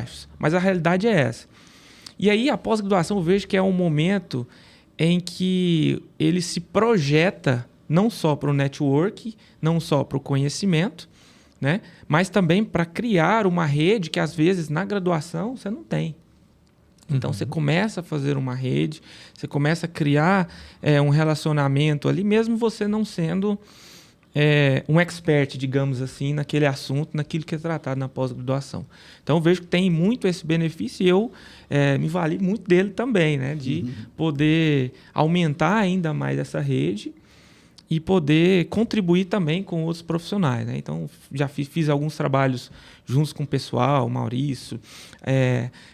baixos. Mas a realidade é essa. E aí a pós-graduação eu vejo que é um momento em que ele se projeta não só para o network, não só para o conhecimento, né? Mas também para criar uma rede que às vezes na graduação você não tem. Então você começa a fazer uma rede, você começa a criar um relacionamento ali, mesmo você não sendo um expert, digamos assim, naquele assunto, naquilo que é tratado na pós-graduação. Então eu vejo que tem muito esse benefício e eu me vali muito dele também, né? De poder aumentar ainda mais essa rede e poder contribuir também com outros profissionais, né? Então, já fiz alguns trabalhos juntos com o pessoal, Maurício,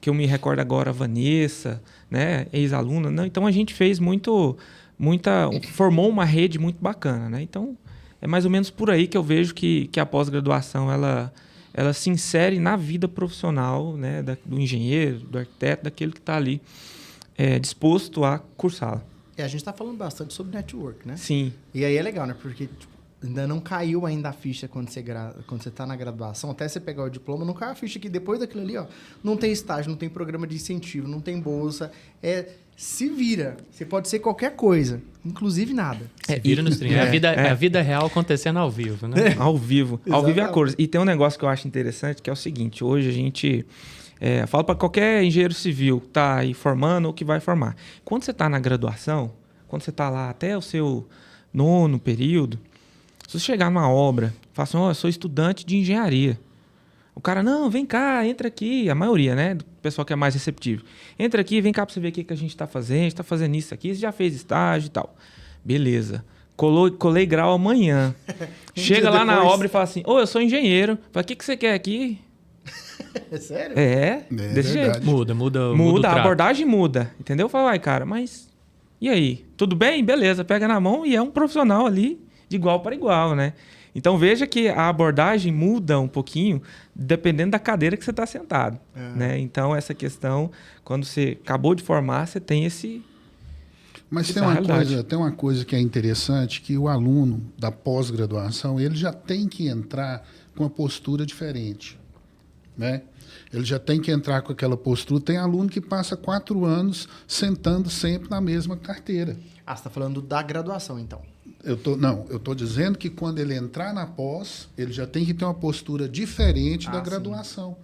que eu me recordo agora, a Vanessa, né? Ex-aluna. Né? Então, a gente fez formou uma rede muito bacana, né? Então, é mais ou menos por aí que eu vejo que a pós-graduação, ela se insere na vida profissional, né? Do engenheiro, do arquiteto, daquele que está ali disposto a cursá-la. A gente está falando bastante sobre network, né? Sim. E aí é legal, né? Porque ainda não caiu ainda a ficha quando você está na graduação, até você pegar o diploma, não caiu a ficha que depois daquilo ali, ó, não tem estágio, não tem programa de incentivo, não tem bolsa, se vira. Você pode ser qualquer coisa, inclusive nada. Se vira nos 30. A vida real acontecendo ao vivo, né? Ao vivo. Ao vivo é a cores. E tem um negócio que eu acho interessante, que é o seguinte, hoje a gente... falo para qualquer engenheiro civil que está aí formando ou que vai formar. Quando você está na graduação, quando você está lá até o seu 9º período, se você chegar numa obra, fala assim, eu sou estudante de engenharia. O cara, não, vem cá, entra aqui. A maioria, né, do pessoal que é mais receptivo. Entra aqui, vem cá para você ver o que a gente está fazendo. A gente está fazendo isso aqui, você já fez estágio e tal. Beleza. Colei grau amanhã. Chega lá na obra e fala assim, eu sou engenheiro. Fala, o que você quer aqui? É sério? Desse jeito. Muda, a abordagem muda, entendeu? Fala, vai, cara, mas e aí? Tudo bem? Beleza, pega na mão e é um profissional ali de igual para igual, né? Então veja que a abordagem muda um pouquinho dependendo da cadeira que você está sentado, né? Então essa questão, quando você acabou de formar, você tem esse... Mas tem uma coisa que é interessante, que o aluno da pós-graduação, ele já tem que entrar com uma postura diferente. Né? Ele já tem que entrar com aquela postura. Tem aluno que passa 4 anos sentando sempre na mesma carteira. Você está falando da graduação, então? Eu estou dizendo que quando ele entrar na pós, ele já tem que ter uma postura diferente da graduação.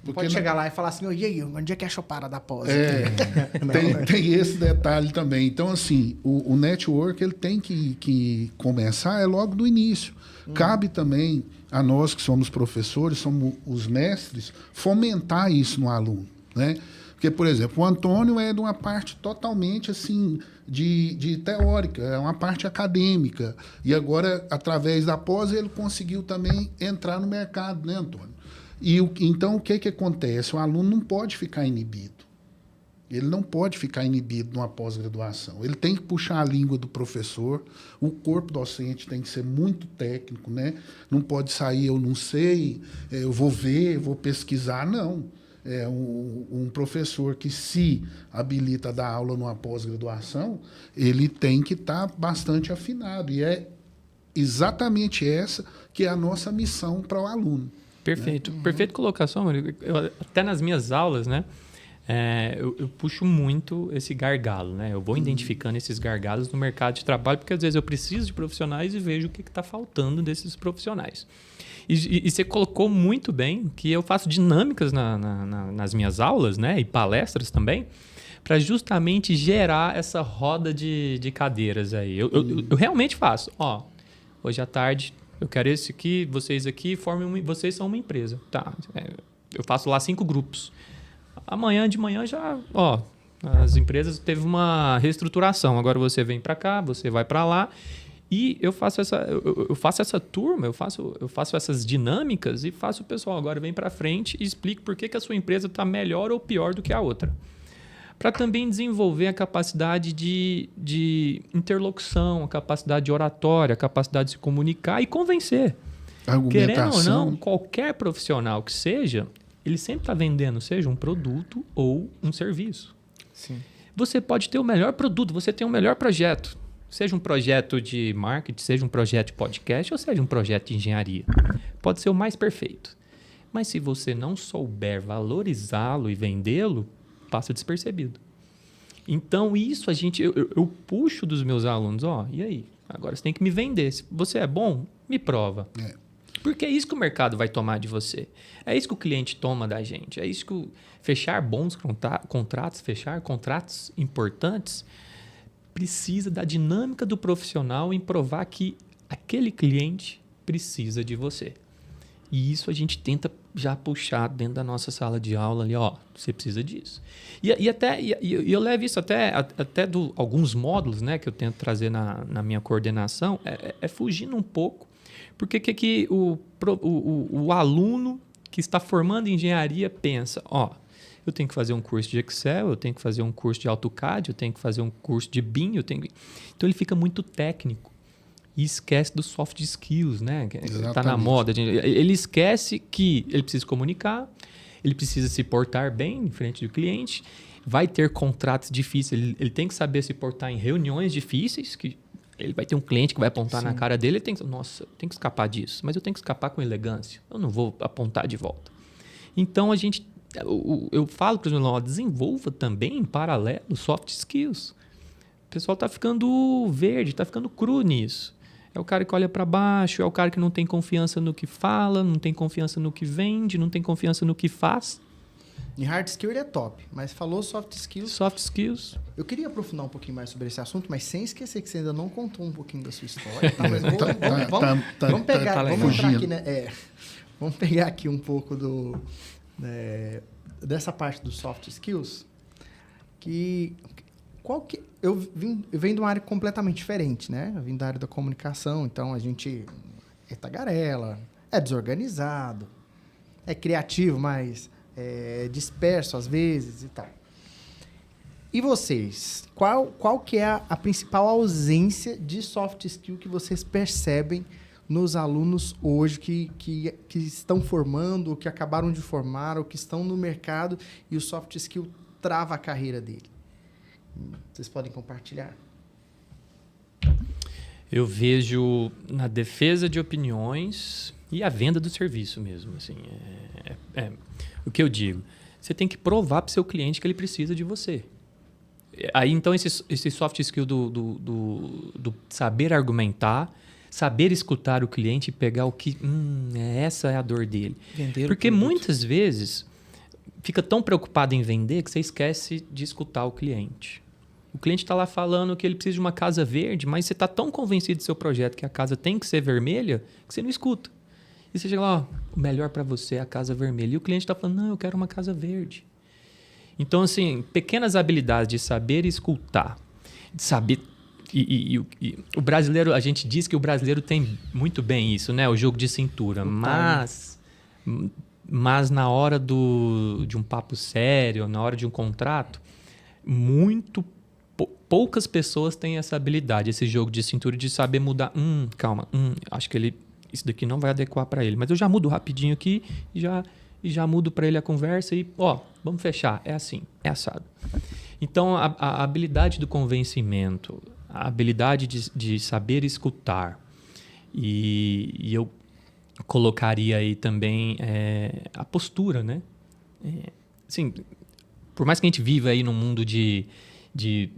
Porque pode chegar lá e falar assim, e aí, onde é que é a choupara da pós? Tem esse detalhe também. Então, assim, o network ele tem que começar logo do início. Cabe também a nós que somos professores, somos os mestres, fomentar isso no aluno, né? Porque, por exemplo, o Antônio é de uma parte totalmente assim de teórica, é uma parte acadêmica. E agora, através da pós, ele conseguiu também entrar no mercado, né, Antônio? Então, o que acontece? O aluno não pode ficar inibido. Ele não pode ficar inibido numa pós-graduação. Ele tem que puxar a língua do professor. O corpo docente tem que ser muito técnico, né? Não pode sair, eu não sei, eu vou ver, vou pesquisar. Não. Um professor que se habilita a dar aula numa pós-graduação, ele tem que estar bastante afinado. E é exatamente essa que é a nossa missão para o aluno. Perfeito. Né? Perfeita colocação, Maria. Até nas minhas aulas, né? Eu puxo muito esse gargalo, né? Eu vou identificando esses gargalos no mercado de trabalho, porque às vezes eu preciso de profissionais e vejo o que está faltando desses profissionais. E você colocou muito bem que eu faço dinâmicas nas minhas aulas, né? E palestras também, para justamente gerar essa roda de cadeiras aí. Eu realmente faço. Hoje à tarde eu quero esse aqui, vocês aqui, vocês são uma empresa. Tá? Eu faço lá 5 grupos. Amanhã de manhã já, as empresas teve uma reestruturação. Agora você vem para cá, você vai para lá. E eu faço essa turma, eu faço essas dinâmicas e faço o pessoal agora vem para frente e explico por que a sua empresa está melhor ou pior do que a outra. Para também desenvolver a capacidade de interlocução, a capacidade de oratória, a capacidade de se comunicar e convencer. Querendo ou não, qualquer profissional que seja, ele sempre está vendendo, seja um produto ou um serviço. Sim. Você pode ter o melhor produto, você tem o melhor projeto. Seja um projeto de marketing, seja um projeto de podcast ou seja um projeto de engenharia. Pode ser o mais perfeito. Mas se você não souber valorizá-lo e vendê-lo, passa despercebido. Então, isso eu puxo dos meus alunos, e aí? Agora você tem que me vender. Se você é bom, me prova. Porque é isso que o mercado vai tomar de você. É isso que o cliente toma da gente. É isso que fechar bons contratos, fechar contratos importantes, precisa da dinâmica do profissional em provar que aquele cliente precisa de você. E isso a gente tenta já puxar dentro da nossa sala de aula ali, você precisa disso. E eu levo isso até alguns módulos, né, que eu tento trazer na minha coordenação, fugindo um pouco, porque que o aluno que está formando engenharia pensa, eu tenho que fazer um curso de Excel, eu tenho que fazer um curso de AutoCAD, eu tenho que fazer um curso de BIM, Então ele fica muito técnico. E esquece dos soft skills, né? Que está na moda. Ele esquece que ele precisa comunicar, ele precisa se portar bem em frente do cliente, vai ter contratos difíceis, ele tem que saber se portar em reuniões difíceis, que ele vai ter um cliente que vai apontar na cara dele, ele tem que, eu tenho que escapar disso, mas eu tenho que escapar com elegância, eu não vou apontar de volta. Então, eu falo para os meus alunos, desenvolva também em paralelo soft skills. O pessoal está ficando verde, está ficando cru nisso. É o cara que olha para baixo, é o cara que não tem confiança no que fala, não tem confiança no que vende, não tem confiança no que faz. Em hard skill ele é top, mas falou soft skills. Soft skills. Eu queria aprofundar um pouquinho mais sobre esse assunto, mas sem esquecer que você ainda não contou um pouquinho da sua história. Tá? Mas vamos pegar, vamos entrar aqui, né? Vamos pegar aqui um pouco dessa parte dos soft skills. Eu venho de uma área completamente diferente, né? Eu vim da área da comunicação, então a gente é tagarela, é desorganizado, é criativo, mas é disperso às vezes e tal. E vocês? Qual que é a principal ausência de soft skill que vocês percebem nos alunos hoje que estão formando, ou que acabaram de formar, ou que estão no mercado e o soft skill trava a carreira dele? Vocês podem compartilhar? Eu vejo na defesa de opiniões e a venda do serviço mesmo. Assim, o que eu digo, você tem que provar para o seu cliente que ele precisa de você. Aí, então, esse soft skill do saber argumentar, saber escutar o cliente e pegar o que... essa é a dor dele. Vender Porque muitas vezes fica tão preocupado em vender que você esquece de escutar o cliente. O cliente está lá falando que ele precisa de uma casa verde, mas você está tão convencido do seu projeto que a casa tem que ser vermelha que você não escuta. E você chega lá, o melhor para você é a casa vermelha. E o cliente está falando, não, eu quero uma casa verde. Então, assim, pequenas habilidades de saber escutar, de saber... E o brasileiro, a gente diz que o brasileiro tem muito bem isso, né? O jogo de cintura. Mas na hora de um papo sério, na hora de um contrato, poucas pessoas têm essa habilidade, esse jogo de cintura de saber mudar. Calma, acho que isso daqui não vai adequar para ele. Mas eu já mudo rapidinho aqui e já mudo para ele a conversa e, vamos fechar. É assim, é assado. Então, a habilidade do convencimento, a habilidade de saber escutar e eu colocaria aí também a postura, né? Assim, por mais que a gente viva aí num mundo de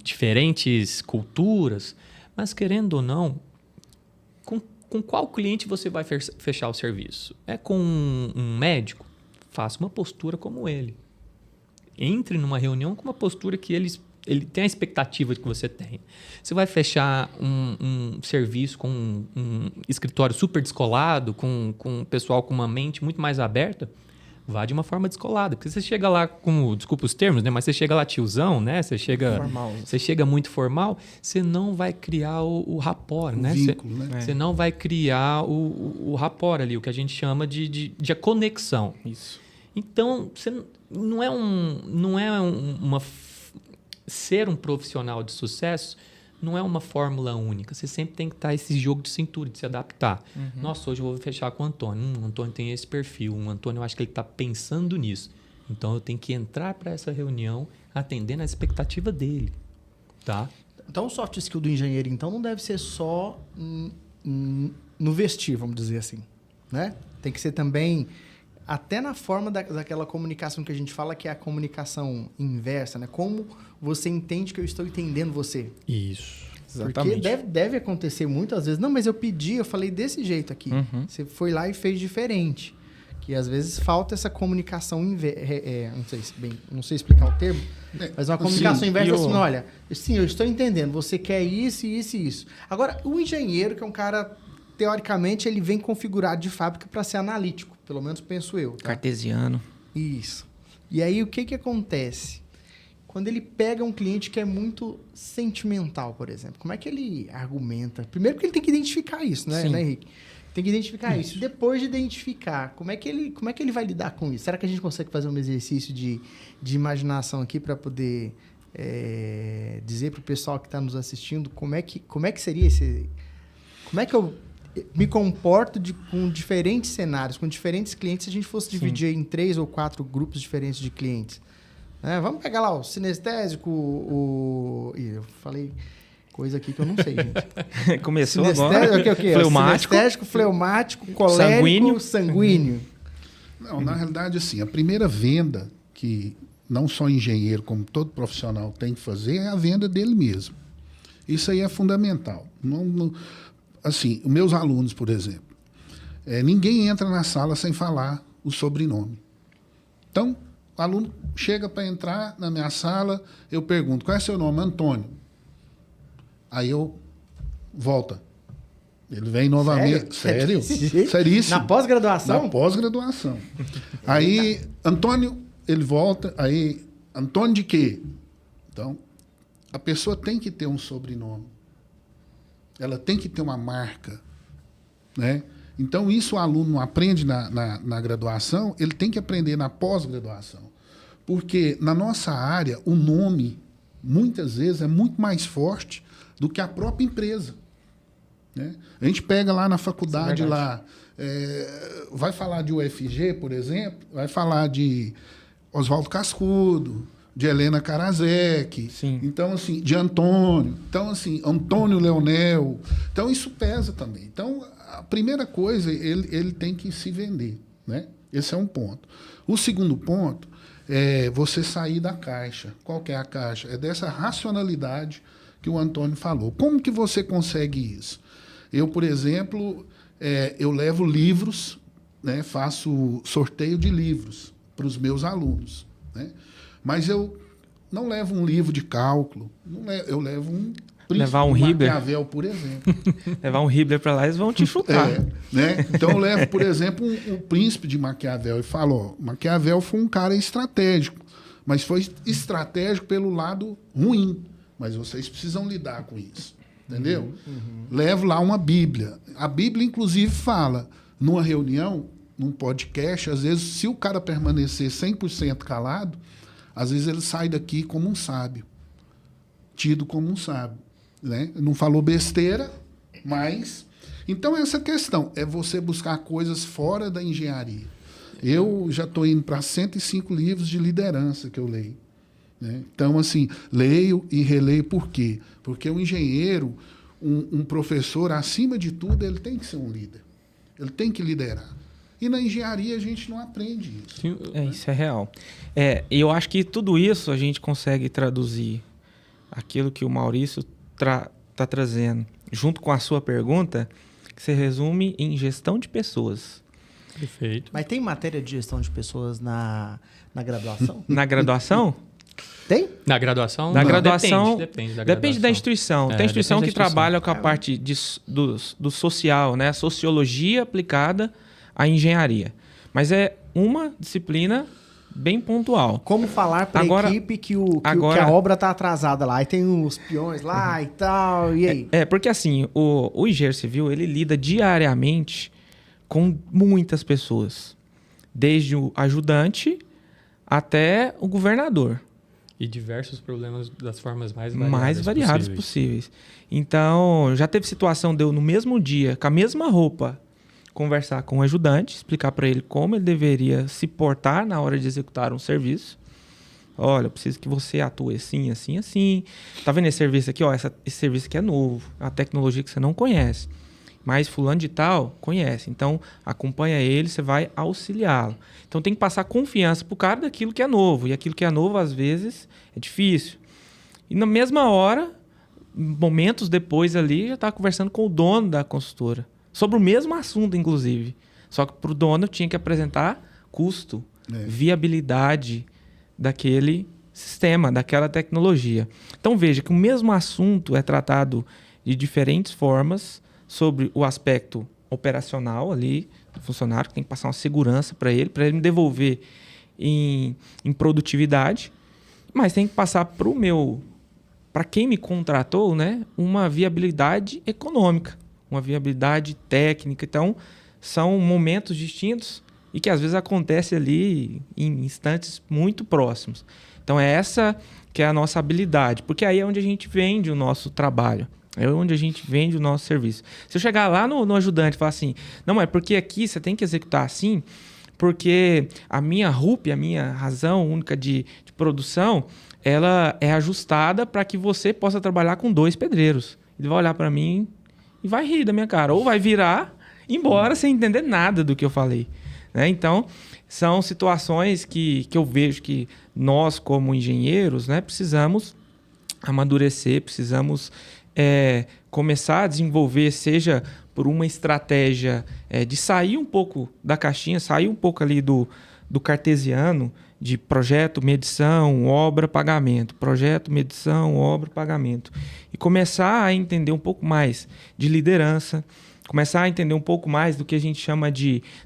diferentes culturas, mas querendo ou não, com qual cliente você vai fechar o serviço? É com um médico? Faça uma postura como ele. Entre numa reunião com uma postura que ele tem a expectativa de que você tem. Você vai fechar um serviço com um escritório super descolado, com um pessoal com uma mente muito mais aberta, vá de uma forma descolada. Porque você chega lá desculpa os termos, né? Mas você chega lá tiozão, né? Você chega muito formal, você não vai criar o rapport, né? Vínculo, né? Você não vai criar o rapport ali, o que a gente chama de conexão. Isso. Então, você ser um profissional de sucesso não é uma fórmula única. Você sempre tem que estar esse jogo de cintura, de se adaptar. Nossa, hoje eu vou fechar com o Antônio. O Antônio tem esse perfil. O Antônio, eu acho que ele está pensando nisso. Então, eu tenho que entrar para essa reunião atendendo a expectativa dele. Tá? Então, o soft skill do engenheiro, então, não deve ser só no vestir, vamos dizer assim. Né? Tem que ser também até na forma daquela comunicação que a gente fala, que é a comunicação inversa, né? Como você entende que eu estou entendendo você. Isso. Exatamente. Porque deve acontecer muitas vezes. Não, mas eu pedi, eu falei desse jeito aqui. Você foi lá e fez diferente. Que às vezes falta essa comunicação inversa. Não sei explicar o termo, mas uma comunicação inversa assim, olha, sim, eu estou entendendo, você quer isso, isso e isso. Agora, o engenheiro, que é um cara, teoricamente, ele vem configurado de fábrica para ser analítico, pelo menos penso eu. Tá? Cartesiano. Isso. E aí, o que acontece? Quando ele pega um cliente que é muito sentimental, por exemplo, como é que ele argumenta? Primeiro porque ele tem que identificar isso, né, Henrique? Tem que identificar isso. Depois de identificar, como é que ele vai lidar com isso? Será que a gente consegue fazer um exercício de imaginação aqui para poder dizer para o pessoal que está nos assistindo como é que seria esse... Como é que eu me comporto com diferentes cenários, com diferentes clientes, se a gente fosse dividir em 3 ou 4 grupos diferentes de clientes? Vamos pegar lá o sinestésico, eu falei coisa aqui que eu não sei, gente. Começou agora. O quê? Fleumático. Sinestésico, fleumático, colérico, sanguíneo. Não, na realidade, assim, a primeira venda que não só engenheiro, como todo profissional tem que fazer é a venda dele mesmo. Isso aí é fundamental. Assim, os meus alunos, por exemplo, ninguém entra na sala sem falar o sobrenome. Então, o aluno chega para entrar na minha sala, eu pergunto, qual é seu nome? Antônio. Aí eu volta. Ele vem novamente. Sério? Seríssimo. Na pós-graduação? Na pós-graduação. Aí, Antônio, ele volta, aí, Antônio de quê? Então, a pessoa tem que ter um sobrenome. Ela tem que ter uma marca, né? Então, isso o aluno não aprende na graduação, ele tem que aprender na pós-graduação. Porque, na nossa área, o nome, muitas vezes, é muito mais forte do que a própria empresa. Né? A gente pega lá na faculdade, vai falar de UFG, por exemplo, vai falar de Oswaldo Cascudo, de Helena Karasek, então, assim, de Antônio. Então, assim, Antônio Leonel. Então, isso pesa também. Então, a primeira coisa, ele tem que se vender. Né? Esse é um ponto. O segundo ponto é você sair da caixa. Qual que é a caixa? É dessa racionalidade que o Antônio falou. Como que você consegue isso? Eu, por exemplo, eu levo livros, né? Faço sorteio de livros para os meus alunos. Né? Mas eu não levo um livro de cálculo, eu levo um Levar um Hibber. Maquiavel, por exemplo. Levar um Hibber para lá, eles vão te chutar. Né? Então eu levo, por exemplo, um príncipe de Maquiavel e falo, Maquiavel foi um cara estratégico, mas foi estratégico pelo lado ruim. Mas vocês precisam lidar com isso. Entendeu? Levo lá uma Bíblia. A Bíblia, inclusive, fala, numa reunião, num podcast, às vezes, se o cara permanecer 100% calado, às vezes ele sai daqui como um sábio. Tido como um sábio. Né? Não falou besteira, mas... Então, essa questão é você buscar coisas fora da engenharia. Eu já estou indo para 105 livros de liderança que eu leio. Né? Então, assim, leio e releio. Por quê? Porque o engenheiro, um professor, acima de tudo, ele tem que ser um líder. Ele tem que liderar. E na engenharia a gente não aprende isso. Isso é real. E eu acho que tudo isso a gente consegue traduzir aquilo que o Maurício está trazendo, junto com a sua pergunta, que se resume em gestão de pessoas. Perfeito. Mas tem matéria de gestão de pessoas na graduação? Na graduação? Tem? Na graduação? Na graduação, Depende da instituição. Tem instituição que trabalha com a parte do social, né? Sociologia aplicada à engenharia. Mas é uma disciplina bem pontual. Como falar para a equipe que a obra está atrasada lá. Aí tem os peões lá e tal, e aí? Porque assim, o engenheiro civil, ele lida diariamente com muitas pessoas. Desde o ajudante até o governador. E diversos problemas das formas mais variadas possíveis. Então, já teve situação de eu, no mesmo dia, com a mesma roupa, conversar com o ajudante, explicar para ele como ele deveria se portar na hora de executar um serviço. Olha, eu preciso que você atue assim, assim, assim. Tá vendo esse serviço aqui? Ó, esse serviço aqui é novo, é uma tecnologia que você não conhece. mas fulano de tal conhece. Então, acompanha ele, você vai auxiliá-lo. Então, tem que passar confiança pro cara daquilo que é novo. E aquilo que é novo, às vezes, é difícil. E na mesma hora, momentos depois ali, já estava conversando com o dono da consultora. Sobre o mesmo assunto, inclusive. Só que para o dono eu tinha que apresentar custo, viabilidade daquele sistema, daquela tecnologia. Então veja que o mesmo assunto é tratado de diferentes formas sobre o aspecto operacional ali do funcionário, que tem que passar uma segurança para ele me devolver em produtividade, mas tem que passar para quem me contratou, né, uma viabilidade econômica, uma viabilidade técnica. Então, são momentos distintos e que às vezes acontece ali em instantes muito próximos. Então, é essa que é a nossa habilidade, porque aí é onde a gente vende o nosso trabalho, é onde a gente vende o nosso serviço. Se eu chegar lá no ajudante e falar assim, não, é porque aqui você tem que executar assim, porque a minha RUP, a minha razão única de produção, ela é ajustada para que você possa trabalhar com 2 pedreiros. Ele vai olhar para mim e vai rir da minha cara, ou vai virar embora sem entender nada do que eu falei, né? Então, são situações que eu vejo que nós, como engenheiros, né, precisamos amadurecer, precisamos começar a desenvolver, seja por uma estratégia de sair um pouco da caixinha, sair um pouco ali do cartesiano, de projeto, medição, obra, pagamento. Projeto, medição, obra, pagamento. E começar a entender um pouco mais de liderança, começar a entender um pouco mais do que a gente chama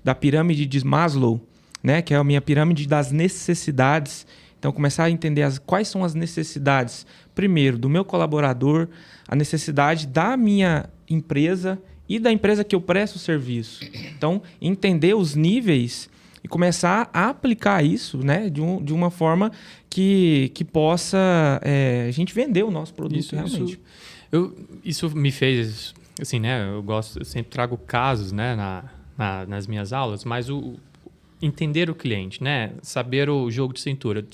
da pirâmide de Maslow, né? Que é a minha pirâmide das necessidades. Então, começar a entender quais são as necessidades, primeiro, do meu colaborador, a necessidade da minha empresa e da empresa que eu presto o serviço. Então, entender os níveis e começar a aplicar isso, né, de uma forma que possa a gente vender o nosso produto realmente. Isso me fez, assim, né, eu sempre trago casos, né, nas minhas aulas, mas entender o cliente, né, saber o jogo de cintura.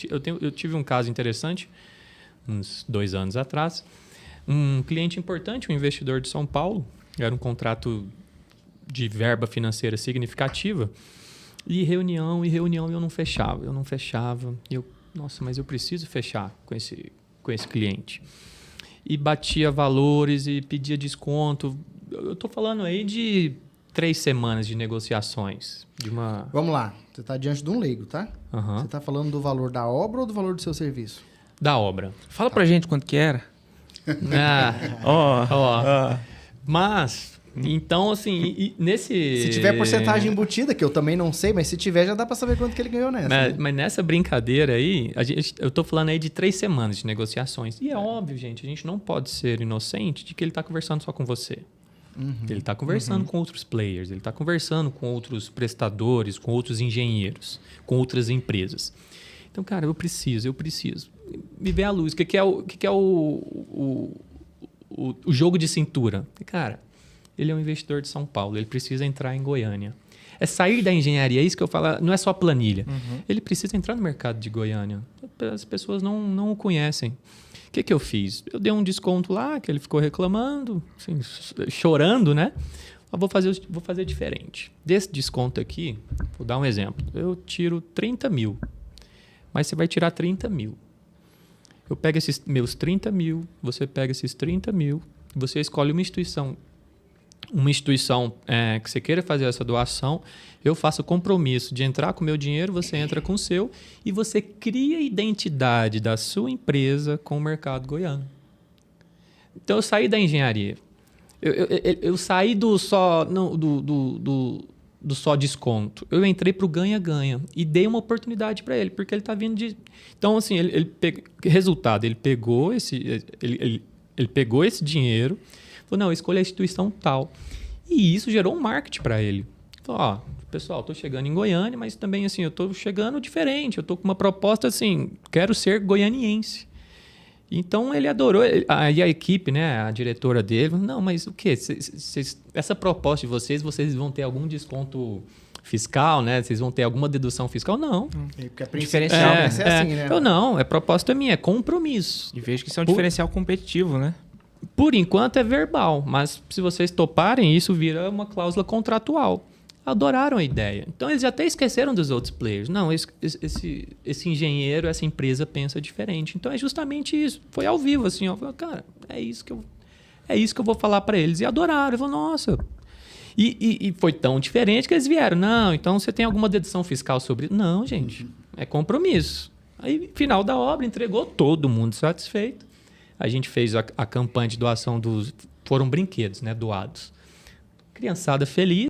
Eu tive um caso interessante, uns 2 anos atrás, um cliente importante, um investidor de São Paulo, era um contrato de verba financeira significativa, e reunião eu não fechava. Nossa, mas eu preciso fechar com esse cliente. E batia valores e pedia desconto. Eu estou falando aí de 3 semanas de negociações. Vamos lá, você está diante de um leigo, tá? Uhum. Você está falando do valor da obra ou do valor do seu serviço? Da obra. Fala pra gente quanto que era. Mas... Então, assim, nesse... Se tiver porcentagem embutida, que eu também não sei, mas se tiver, já dá para saber quanto que ele ganhou nessa. Mas nessa brincadeira aí, eu tô falando aí de 3 semanas de negociações. E é óbvio, gente, a gente não pode ser inocente de que ele tá conversando só com você. Uhum. Ele tá conversando com outros players, ele tá conversando com outros prestadores, com outros engenheiros, com outras empresas. Então, cara, eu preciso. Me vê a luz. O que é o jogo de cintura? Cara... Ele é um investidor de São Paulo, ele precisa entrar em Goiânia. É sair da engenharia, é isso que eu falo, não é só planilha. Uhum. Ele precisa entrar no mercado de Goiânia. As pessoas não o conhecem. O que eu fiz? Eu dei um desconto lá, que ele ficou reclamando, assim, chorando, né? Eu vou fazer diferente. Desse desconto aqui, vou dar um exemplo. Eu tiro 30 mil, mas você vai tirar 30 mil. Eu pego esses meus 30 mil, você pega esses 30 mil, você escolhe uma instituição que você queira fazer essa doação, eu faço o compromisso de entrar com o meu dinheiro, você entra com o seu e você cria a identidade da sua empresa com o mercado goiano. Então, eu saí da engenharia. Eu saí do só desconto. Eu entrei para o ganha-ganha e dei uma oportunidade para ele, porque ele está vindo de... Então, assim, resultado, ele pegou esse dinheiro, falou, não, eu escolhi a instituição tal. E isso gerou um marketing para ele. Falou, pessoal, estou chegando em Goiânia, mas também assim, eu estou chegando diferente. Eu estou com uma proposta assim, quero ser goianiense. Então, ele adorou. E a equipe, né, a diretora dele, falou, não, mas o quê? Essa proposta de vocês vão ter algum desconto fiscal, né? Vocês vão ter alguma dedução fiscal? Não. Porque a diferencial vai ser assim, né? Não, proposta minha, é compromisso. E vejo que isso é um diferencial competitivo, né? Por enquanto é verbal, mas se vocês toparem, isso vira uma cláusula contratual. Adoraram a ideia. Então eles até esqueceram dos outros players. Não, esse engenheiro, essa empresa pensa diferente. Então é justamente isso. Foi ao vivo, assim, ó. Cara, é isso que eu vou falar para eles. E adoraram. Eu falei, nossa. E foi tão diferente que eles vieram. Não, então você tem alguma dedução fiscal sobre isso? Não, gente. É compromisso. Aí, final da obra, entregou, todo mundo satisfeito. A gente fez a campanha de doação foram brinquedos, né, doados. Criançada feliz.